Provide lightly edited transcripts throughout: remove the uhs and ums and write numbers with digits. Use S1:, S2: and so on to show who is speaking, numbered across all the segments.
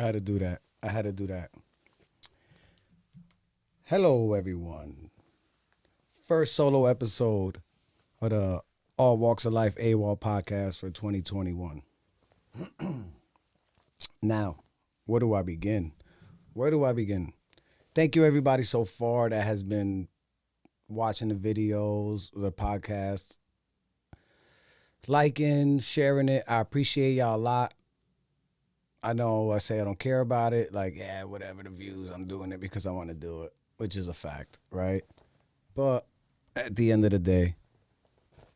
S1: had to do that. I had to do that. Hello, everyone. First solo episode of the All Walks of Life AWOL Podcast for 2021. Now, where do I begin? Where do I begin? Thank you, everybody, so far that has been watching the videos, the podcast, liking, sharing it. I appreciate y'all a lot. I know I say I don't care about it. Like, yeah, whatever the views, I'm doing it because I want to do it, which is a fact, right? But at the end of the day,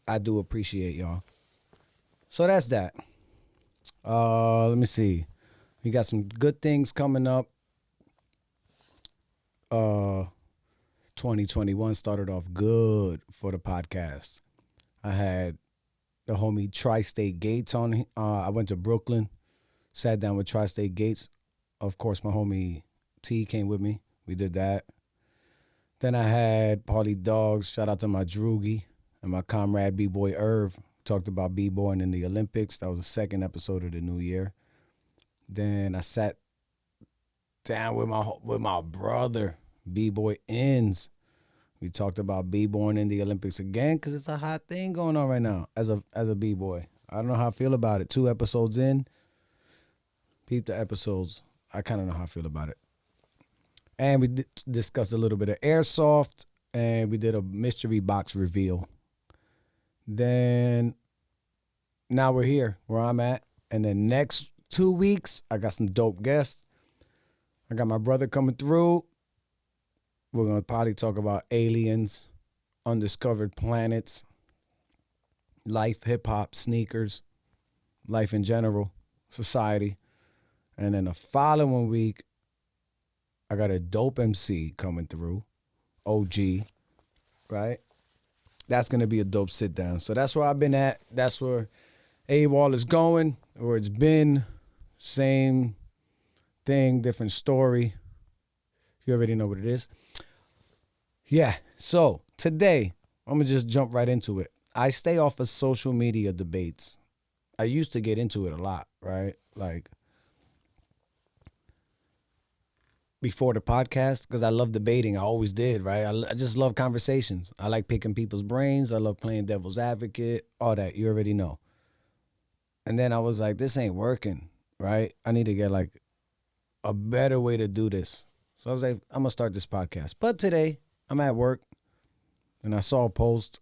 S1: I do appreciate y'all. So that's that. Let me see. We got some good things coming up. 2021 started off good for the podcast. I had the homie Tri-State Gates on. I went to Brooklyn, sat down with Tri-State Gates. Of course, my homie T came with me. We did that. Then I had Party Dogs. Shout out to my Droogie and my comrade B-Boy Irv. Talked about B-Boying in the Olympics. That was the second episode of the new year. Then I sat down with my brother, B-Boy Ends. We talked about B-Boying in the Olympics again because it's a hot thing going on right now as a B-Boy. I don't know how I feel about it. 2 episodes in. Peep the episodes. I kind of know how I feel about it. And we discussed a little bit of airsoft, and we did a mystery box reveal. Then, now we're here, where I'm at. And the next 2 weeks, I got some dope guests. I got my brother coming through. We're going to probably talk about aliens, undiscovered planets, life, hip-hop, sneakers, life in general, society. And then the following week, I got a dope MC coming through, OG, right? That's going to be a dope sit-down. So that's where I've been at. That's where AWOL is going, where it's been. Same thing, different story. You already know what it is. Yeah, so today, I'm going to just jump right into it. I stay off of social media debates. I used to get into it a lot, right? Like, before the podcast, because I love debating. I always did, right? I just love conversations. I like picking people's brains. I love playing devil's advocate, all that. You already know. And then I was like, this ain't working, right? I need to get like a better way to do this. So I was like, I'm going to start this podcast. But today, I'm at work, and I saw a post,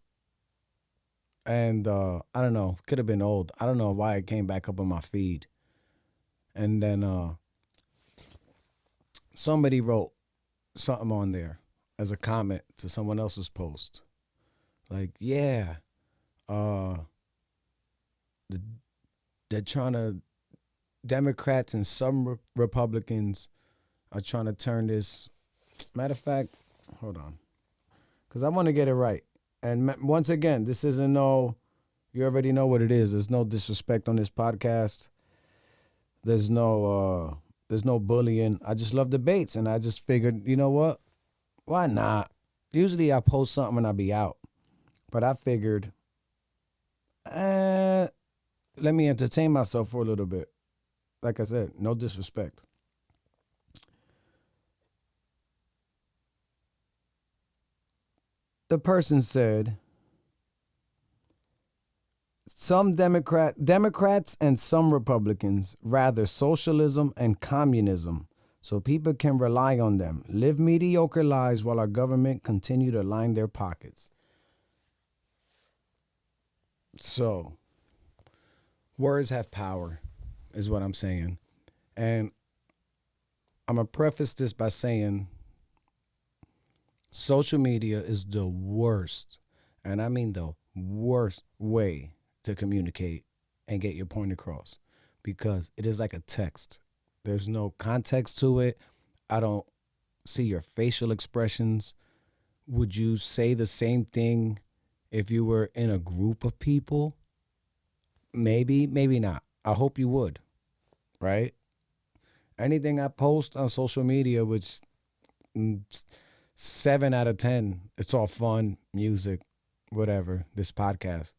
S1: and I don't know, could have been old. I don't know why it came back up on my feed. And then somebody wrote something on there as a comment to someone else's post. Like, yeah, they're trying to, Democrats and some Republicans are trying to turn this, matter of fact, hold on, because I want to get it right. And once again, this isn't you already know what it is. There's no disrespect on this podcast. There's no bullying. I just love debates, and I just figured, you know what? Why not? Usually I post something and I be out. But I figured, let me entertain myself for a little bit. Like I said, no disrespect. The person said, some Democrats and some Republicans rather socialism and communism so people can rely on them, live mediocre lives while our government continue to line their pockets. So, words have power, is what I'm saying. And I'm going to preface this by saying social media is the worst, and I mean the worst way to communicate and get your point across, because it is like a text. There's no context to it. I don't see your facial expressions. Would you say the same thing if you were in a group of people? Maybe, maybe not. I hope you would, right? Anything I post on social media, which 7 out of 10, it's all fun, music, whatever, this podcast.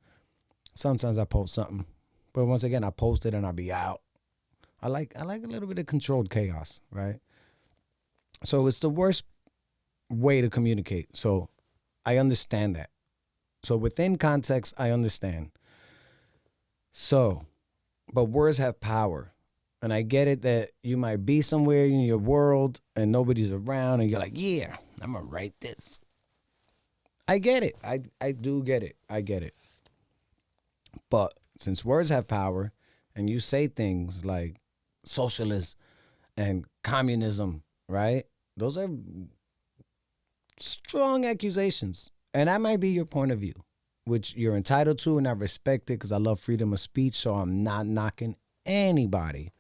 S1: Sometimes I post something. But once again, I post it and I be out. I like a little bit of controlled chaos, right? So it's the worst way to communicate. So I understand that. So within context, I understand. So, but words have power. And I get it that you might be somewhere in your world and nobody's around and you're like, yeah, I'm going to write this. I get it. I do get it. I get it. But since words have power and you say things like socialist and communism, right? Those are strong accusations. And that might be your point of view, which you're entitled to, and I respect it because I love freedom of speech, so I'm not knocking anybody.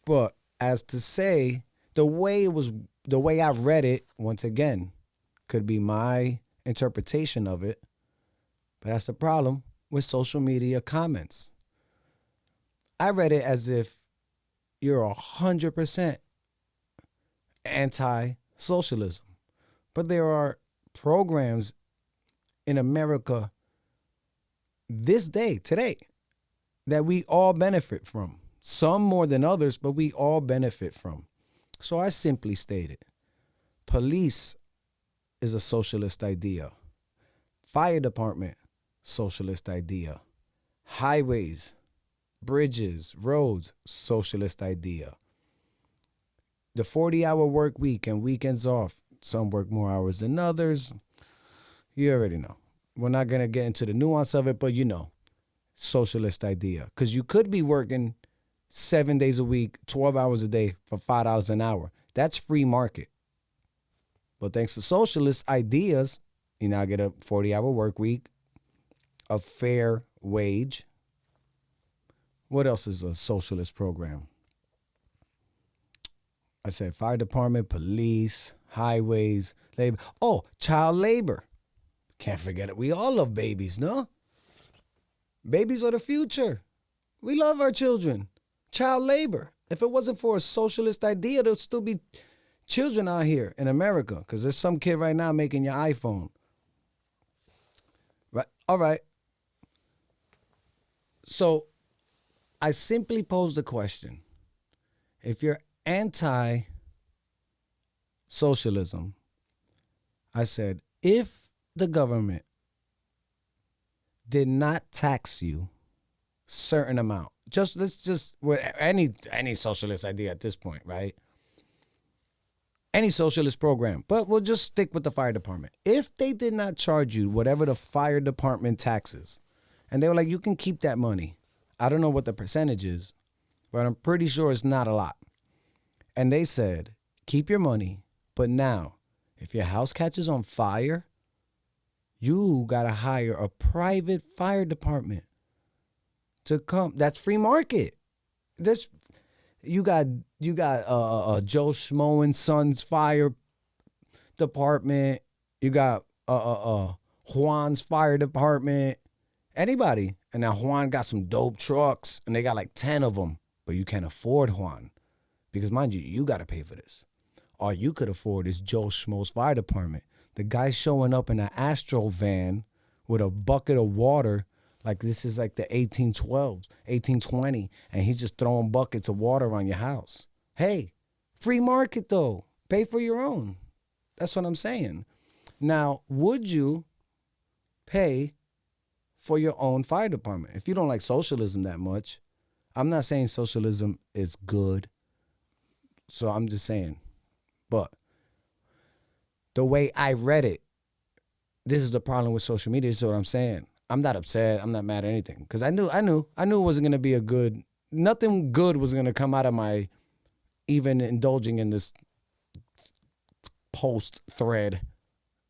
S1: But as to say, the way I read it, once again, could be my interpretation of it, but that's the problem with social media comments. I read it as if you're 100% anti-socialism. But there are programs in America this day, today, that we all benefit from. Some more than others, but we all benefit from. So I simply stated, police is a socialist idea. Fire department, socialist idea. Highways, bridges, roads, socialist idea. The 40-hour work week and weekends off. Some work more hours than others. You already know. We're not going to get into the nuance of it, but you know, socialist idea. Because you could be working 7 days a week, 12 hours a day for $5 an hour. That's free market. But thanks to socialist ideas, you now get a 40-hour work week, a fair wage. What else is a socialist program? I said fire department, police, highways, labor. Oh, child labor. Can't forget it. We all love babies, no? Babies are the future. We love our children. Child labor. If it wasn't for a socialist idea, there'd still be children out here in America because there's some kid right now making your iPhone. Right? All right. So I simply posed the question. If you're anti-socialism, I said, if the government did not tax you certain amount, let's just with any socialist idea at this point, right? Any socialist program, but we'll just stick with the fire department. If they did not charge you whatever the fire department taxes, and they were like, you can keep that money. I don't know what the percentage is, but I'm pretty sure it's not a lot. And they said, keep your money, but now, if your house catches on fire, you got to hire a private fire department to come. That's free market. You got Joe Schmo and Sons Fire Department. You got Juan's Fire Department. Anybody. And now Juan got some dope trucks, and they got like 10 of them. But you can't afford Juan. Because, mind you got to pay for this. All you could afford is Joe Schmo's Fire Department. The guy showing up in an Astro van with a bucket of water, like this is like the 1812s, 1820, and he's just throwing buckets of water on your house. Hey, free market though. Pay for your own. That's what I'm saying. Now, would you pay for your own fire department? If you don't like socialism that much, I'm not saying socialism is good. So I'm just saying, but the way I read it, this is the problem with social media. This is what I'm saying. I'm not upset. I'm not mad at anything because I knew it wasn't going to be nothing good was going to come out of my even indulging in this post thread.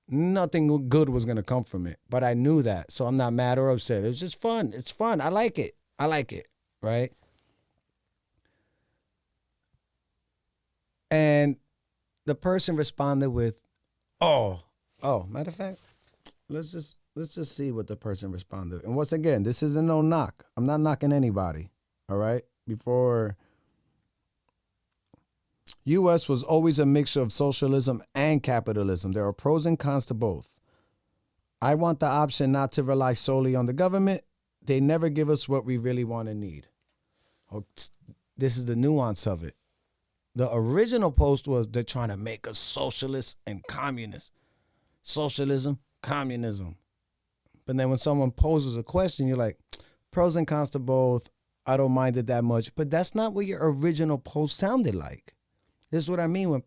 S1: Nothing good was going to come from it, but I knew that. So I'm not mad or upset. It was just fun. It's fun. I like it. Right? And the person responded with, oh, matter of fact, let's just see what the person responded. And once again, this isn't no knock. I'm not knocking anybody. All right? Before, U.S. was always a mixture of socialism and capitalism. There are pros and cons to both. I want the option not to rely solely on the government. They never give us what we really want and need. this is the nuance of it. The original post was they're trying to make us socialist and communist. Socialism, communism. But then when someone poses a question, you're like, pros and cons to both. I don't mind it that much. But that's not what your original post sounded like. This is what I mean when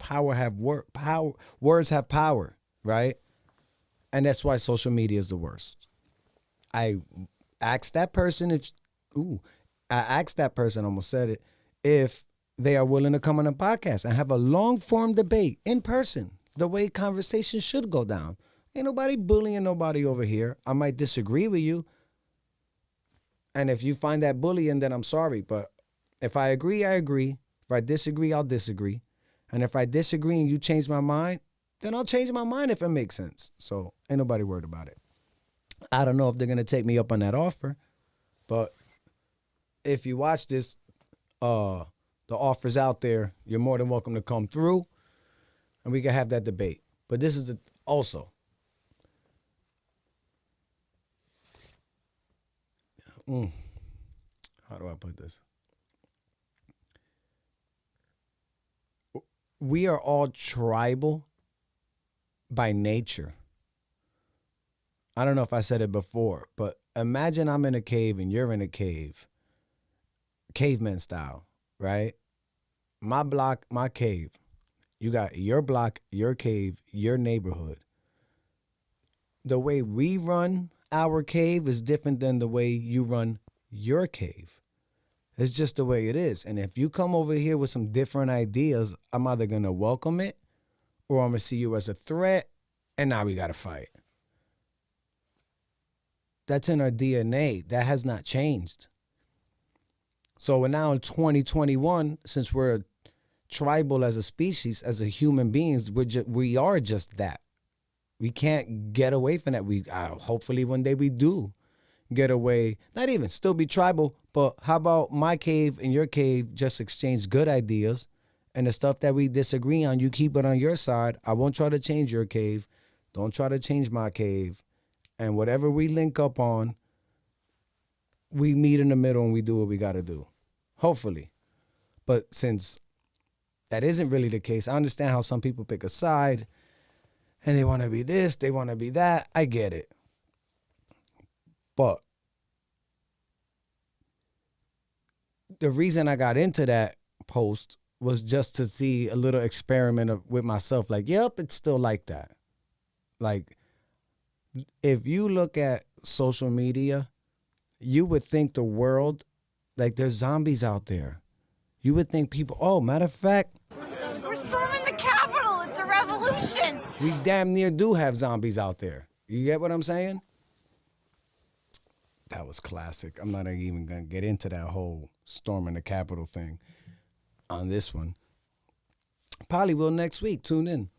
S1: words have power, right? And that's why social media is the worst. I asked that person almost said it, if they are willing to come on a podcast and have a long form debate in person, the way conversation should go down. Ain't nobody bullying nobody over here. I might disagree with you. And if you find that bullying, then I'm sorry. But if I agree, I agree. If I disagree, I'll disagree. And if I disagree and you change my mind, then I'll change my mind if it makes sense. So ain't nobody worried about it. I don't know if they're going to take me up on that offer. But if you watch this, the offer's out there. You're more than welcome to come through. And we can have that debate. But this is also. How do I put this? We are all tribal by nature. I don't know if I said it before, but imagine I'm in a cave and you're in a cave. Caveman style, right? My block, my cave. You got your block, your cave, your neighborhood. The way we run our cave is different than the way you run your cave. It's just the way it is. And if you come over here with some different ideas, I'm either going to welcome it or I'm going to see you as a threat, and now we got to fight. That's in our DNA. That has not changed. So we're now in 2021, since we're tribal as a species, as a human beings, we are just that. We can't get away from that. Hopefully one day we do get away, not even still be tribal, but how about my cave and your cave just exchange good ideas, and the stuff that we disagree on, you keep it on your side. I won't try to change your cave. Don't try to change my cave. And whatever we link up on, we meet in the middle and we do what we got to do. Hopefully. But since that isn't really the case, I understand how some people pick a side and they want to be this, they want to be that. I get it. But the reason I got into that post was just to see a little experiment with myself. Like, yep, it's still like that. Like, if you look at social media, you would think the world, like there's zombies out there. You would think people, matter of fact,
S2: we're storming the Capitol. It's a revolution.
S1: We damn near do have zombies out there. You get what I'm saying? That was classic. I'm not even going to get into that whole storming the Capitol thing on this one. Probably will next week. Tune in.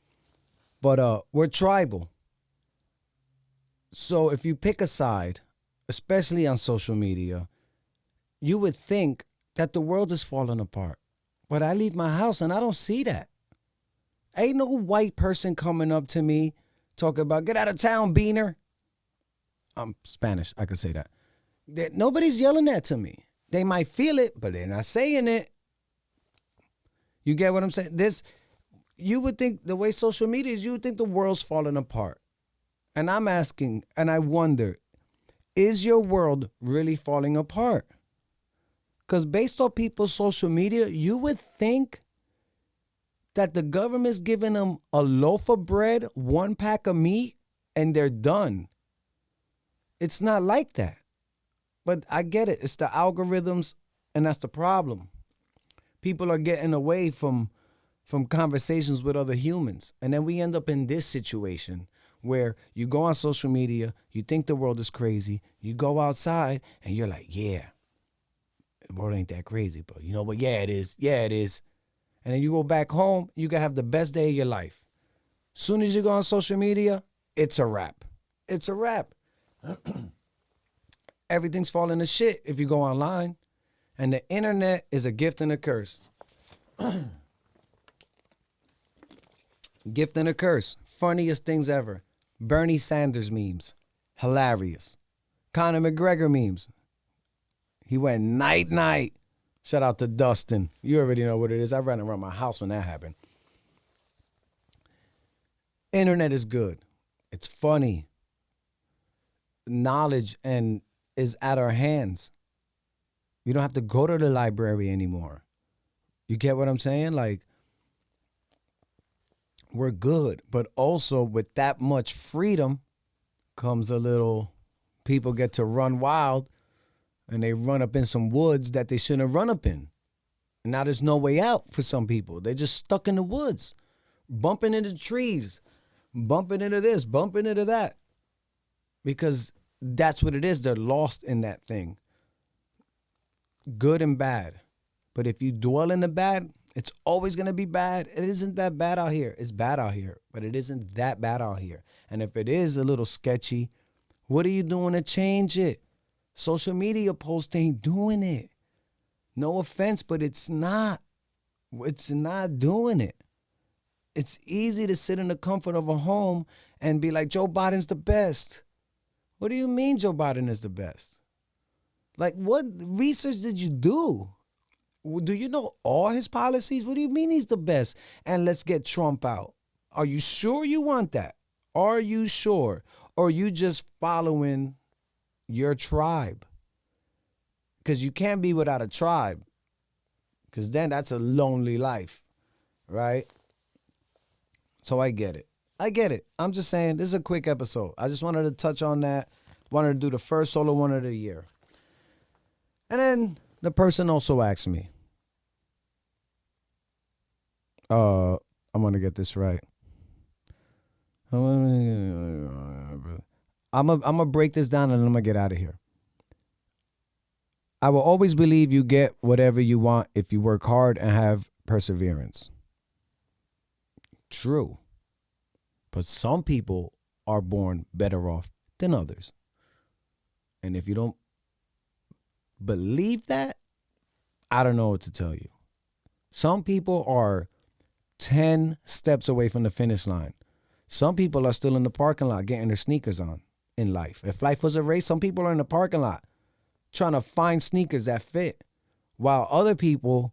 S1: But we're tribal. So if you pick a side, especially on social media, you would think that the world is falling apart. But I leave my house and I don't see that. Ain't no white person coming up to me talking about, get out of town, Beaner. I'm Spanish. I could say that. Nobody's yelling that to me. They might feel it, but they're not saying it. You get what I'm saying? You would think the way social media is, you would think the world's falling apart. And I'm asking, and I wonder, is your world really falling apart? Because based on people's social media, you would think that the government's giving them a loaf of bread, 1 pack of meat, and they're done. It's not like that. But I get it. It's the algorithms, and that's the problem. People are getting away from conversations with other humans. And then we end up in this situation where you go on social media, you think the world is crazy, you go outside, and you're like, yeah, the world ain't that crazy. But you know what? Yeah, it is. Yeah, it is. And then you go back home, you can have the best day of your life. Soon as you go on social media, it's a wrap. It's a wrap. Everything's falling to shit if you go online. And the internet is a gift and a curse. Gift and a curse. Funniest things ever. Bernie Sanders memes. Hilarious. Conor McGregor memes. He went night-night. Shout out to Dustin. You already know what it is. I ran around my house when that happened. Internet is good. It's funny. Knowledge and is at our hands. You don't have to go to the library anymore. You get what I'm saying? Like, we're good. But also with that much freedom comes a little, people get to run wild and they run up in some woods that they shouldn't run up in. And now there's no way out for some people. They're just stuck in the woods, bumping into trees, bumping into this, bumping into that. Because that's what it is. They're lost in that thing. Good and bad. But if you dwell in the bad, it's always going to be bad. It isn't that bad out here. It's bad out here, but it isn't that bad out here. And if it is a little sketchy, what are you doing to change it? Social media posts ain't doing it. No offense, but it's not. It's not doing it. It's easy to sit in the comfort of a home and be like, Joe Biden's the best. What do you mean Joe Biden is the best? Like, what research did you do? Do you know all his policies? What do you mean he's the best? And let's get Trump out. Are you sure you want that? Are you sure? Or are you just following your tribe? Because you can't be without a tribe. Because then that's a lonely life, right? So I get it. I get it. I'm just saying, this is a quick episode. I just wanted to touch on that. Wanted to do the first solo one of the year. And then the person also asked me, I'm going to get this right. I'm going to break this down and then I'm going to get out of here. I will always believe you get whatever you want if you work hard and have perseverance. True. But some people are born better off than others. And if you don't believe that, I don't know what to tell you. Some people are 10 steps away from the finish line. Some people are still in the parking lot getting their sneakers on in life. If life was a race, some people are in the parking lot trying to find sneakers that fit, while other people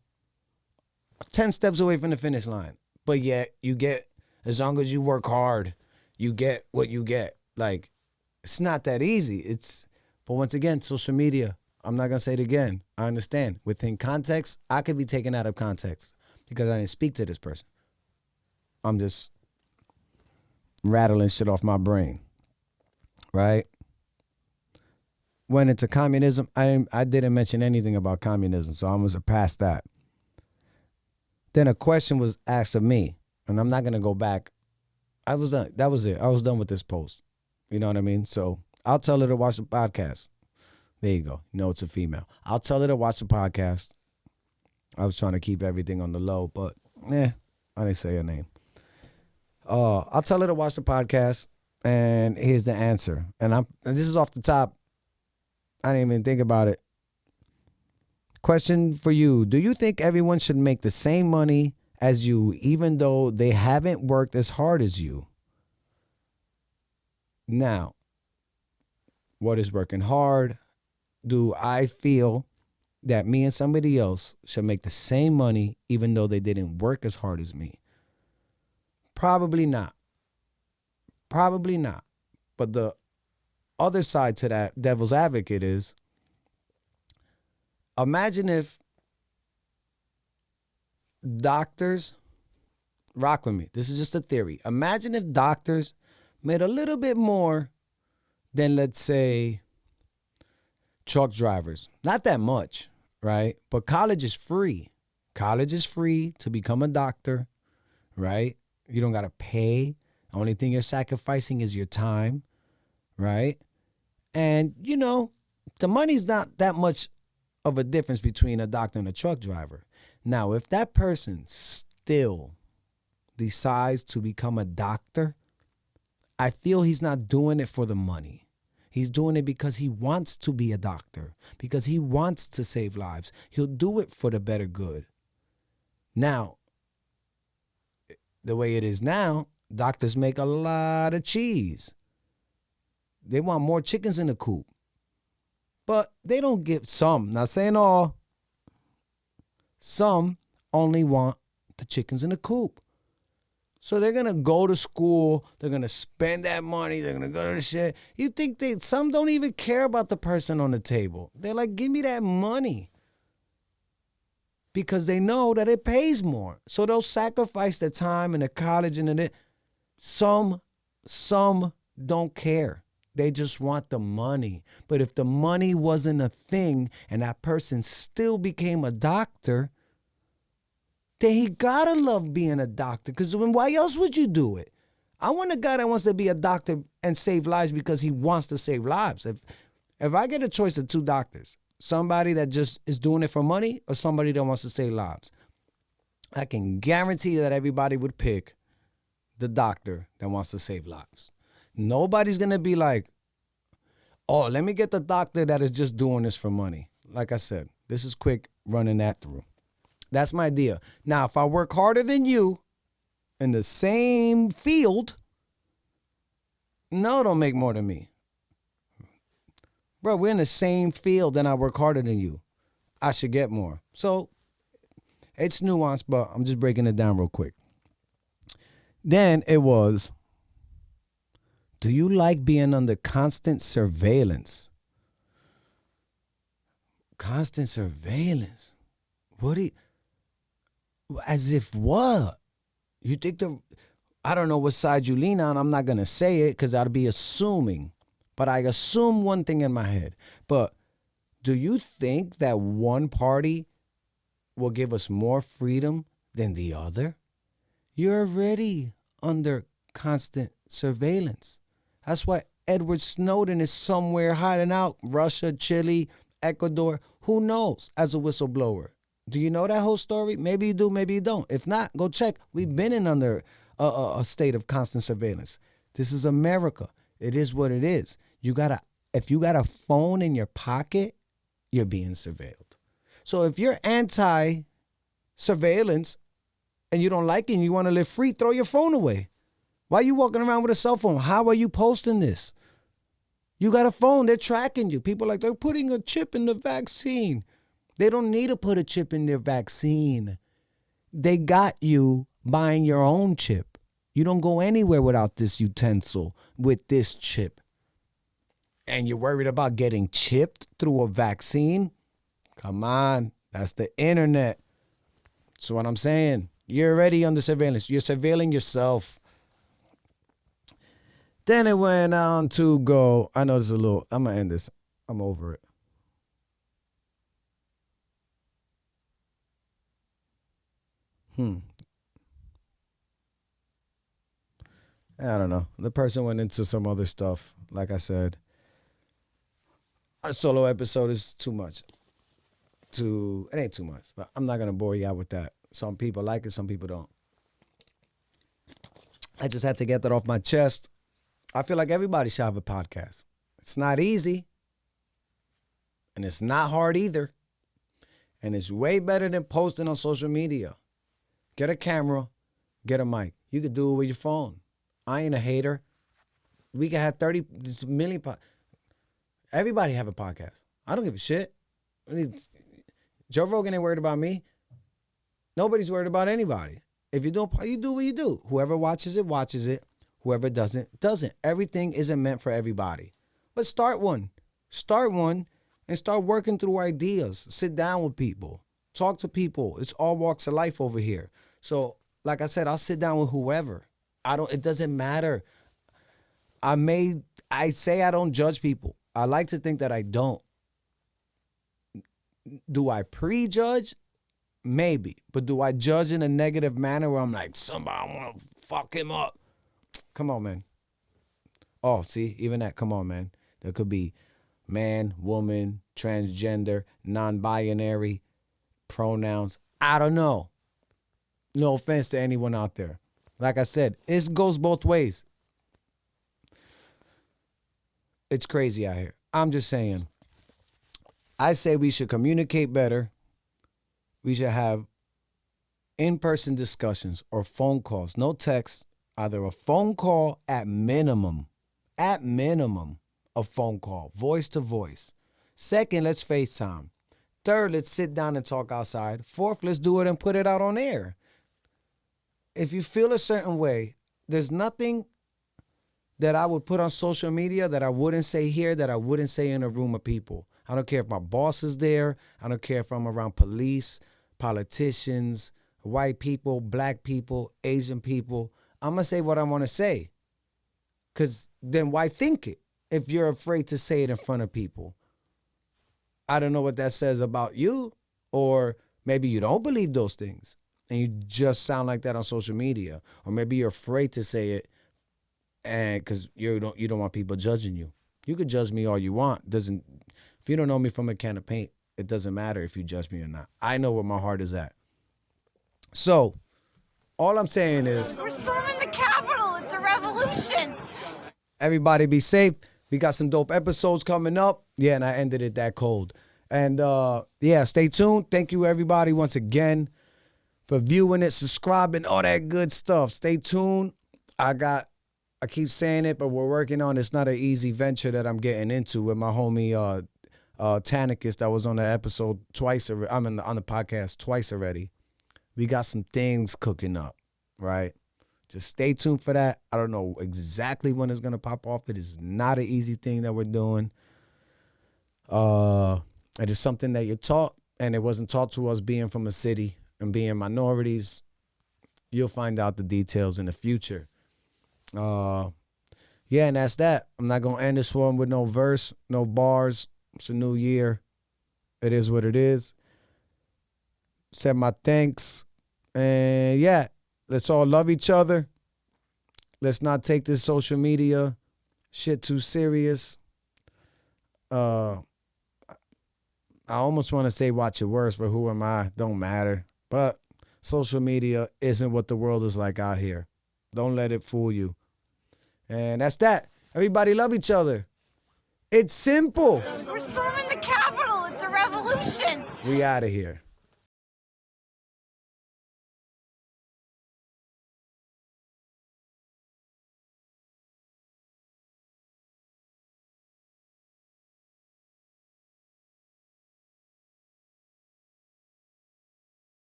S1: are 10 steps away from the finish line. But yet you get, as long as you work hard, you get what you get. Like, it's not that easy. But once again, social media, I'm not going to say it again. I understand. Within context, I could be taken out of context because I didn't speak to this person. I'm just rattling shit off my brain, right? Went into communism. I didn't mention anything about communism, so I was past that. Then a question was asked of me, and I'm not going to go back. I was done. That was it. I was done with this post. You know what I mean? So I'll tell her to watch the podcast. There you go. You know it's a female. I'll tell her to watch the podcast. I was trying to keep everything on the low, but I didn't say her name. I'll tell her to watch the podcast, and here's the answer. And this is off the top. I didn't even think about it. Question for you. Do you think everyone should make the same money as you, even though they haven't worked as hard as you? Now, what is working hard? Do I feel that me and somebody else should make the same money even though they didn't work as hard as me? Probably not. Probably not. But the other side to that devil's advocate is, imagine if doctors, rock with me, this is just a theory. Imagine if doctors made a little bit more than, let's say, truck drivers. Not that much, right? But college is free. College is free to become a doctor, right? You don't got to pay. The only thing you're sacrificing is your time, right? And, the money's not that much of a difference between a doctor and a truck driver. Now, if that person still decides to become a doctor, I feel he's not doing it for the money. He's doing it because he wants to be a doctor, because he wants to save lives. He'll do it for the better good. Now, the way it is now, doctors make a lot of cheese. They want more chickens in the coop. But they don't give some, not saying all, Some only want the chickens in the coop. So they're going to go to school. They're going to spend that money. They're going to go to the shit. You think some don't even care about the person on the table. They're like, give me that money. Because they know that it pays more. So they'll sacrifice the time and the college and the... Some don't care. They just want the money. But if the money wasn't a thing and that person still became a doctor, then he gotta love being a doctor. Because why else would you do it? I want a guy that wants to be a doctor and save lives because he wants to save lives. If I get a choice of two doctors, somebody that just is doing it for money or somebody that wants to save lives, I can guarantee that everybody would pick the doctor that wants to save lives. Nobody's going to be like, oh, let me get the doctor that is just doing this for money. Like I said, this is quick running that through. That's my idea. Now, if I work harder than you in the same field, no, don't make more than me. Bro, we're in the same field and I work harder than you. I should get more. So it's nuanced, but I'm just breaking it down real quick. Then it was, do you like being under constant surveillance? Constant surveillance? What do you, as if what? You think I don't know what side you lean on. I'm not going to say it because I'd be assuming. But I assume one thing in my head. But do you think that one party will give us more freedom than the other? You're already under constant surveillance. That's why Edward Snowden is somewhere hiding out. Russia, Chile, Ecuador. Who knows as a whistleblower? Do you know that whole story? Maybe you do, maybe you don't. If not, go check. We've been in under a state of constant surveillance. This is America. It is what it is. If you got a phone in your pocket, you're being surveilled. So if you're anti-surveillance and you don't like it and you want to live free, throw your phone away. Why are you walking around with a cell phone? How are you posting this? You got a phone. They're tracking you. People are like, they're putting a chip in the vaccine. They don't need to put a chip in their vaccine. They got you buying your own chip. You don't go anywhere without this utensil with this chip. And you're worried about getting chipped through a vaccine? Come on. That's the internet. That's what I'm saying. You're already under surveillance. You're surveilling yourself. Then it went on to go. I know this is a little. I'm going to end this. I'm over it. I don't know. The person went into some other stuff. Like I said, a solo episode is too much. It ain't too much, but I'm not going to bore you out with that. Some people like it, some people don't. I just had to get that off my chest. I feel like everybody should have a podcast. It's not easy. And it's not hard either. And it's way better than posting on social media. Get a camera, get a mic. You could do it with your phone. I ain't a hater. We can have 30 million. Everybody have a podcast. I don't give a shit. Joe Rogan ain't worried about me. Nobody's worried about anybody. If you do what you do. Whoever watches it, watches it. Whoever doesn't, doesn't. Everything isn't meant for everybody. But start one. Start one and start working through ideas. Sit down with people. Talk to people. It's all walks of life over here. So, like I said, I'll sit down with whoever. It doesn't matter. I say I don't judge people. I like to think that I don't. Do I prejudge? Maybe. But do I judge in a negative manner where I'm like, somebody want to fuck him up? Come on, man. Oh, see, even that, come on, man. There could be man, woman, transgender, non-binary, pronouns. I don't know. No offense to anyone out there. Like I said, it goes both ways. It's crazy out here. I'm just saying. I say we should communicate better. We should have in-person discussions or phone calls. No text. Either a phone call at minimum. At minimum, a phone call. Voice to voice. Second, let's FaceTime. Third, let's sit down and talk outside. Fourth, let's do it and put it out on air. If you feel a certain way, there's nothing that I would put on social media that I wouldn't say here, that I wouldn't say in a room of people. I don't care if my boss is there. I don't care if I'm around police, politicians, white people, black people, Asian people. I'm going to say what I want to say. Because then why think it if you're afraid to say it in front of people? I don't know what that says about you, or maybe you don't believe those things and you just sound like that on social media, or maybe you're afraid to say it and because you don't want people judging you. You could judge me all you want. If you don't know me from a can of paint, it doesn't matter if you judge me or not. I know where my heart is at. So all I'm saying is,
S2: We're storming the Capitol. It's a revolution.
S1: everybody be safe. We got some dope episodes coming up. Yeah, and I ended it that cold. And yeah, stay tuned. Thank you, everybody, once again for viewing it, subscribing, all that good stuff. Stay tuned. I keep saying it, but we're working on it. It's not an easy venture that I'm getting into with my homie Tanicus that was on the episode twice. I'm on the podcast twice already. We got some things cooking up, right? Just stay tuned for that. I don't know exactly when it's going to pop off. It is not an easy thing that we're doing. It is something that you're taught, and it wasn't taught to us being from a city and being minorities. You'll find out the details in the future. Yeah, and that's that. I'm not going to end this one with no verse, no bars. It's a new year. It is what it is. Said my thanks. And yeah, let's all love each other. Let's not take this social media shit too serious. I almost want to say watch your words, but who am I? Don't matter. But social media isn't what the world is like out here. Don't let it fool you. And that's that. Everybody love each other. It's simple.
S2: We're storming the Capitol. It's a revolution.
S1: We out of here.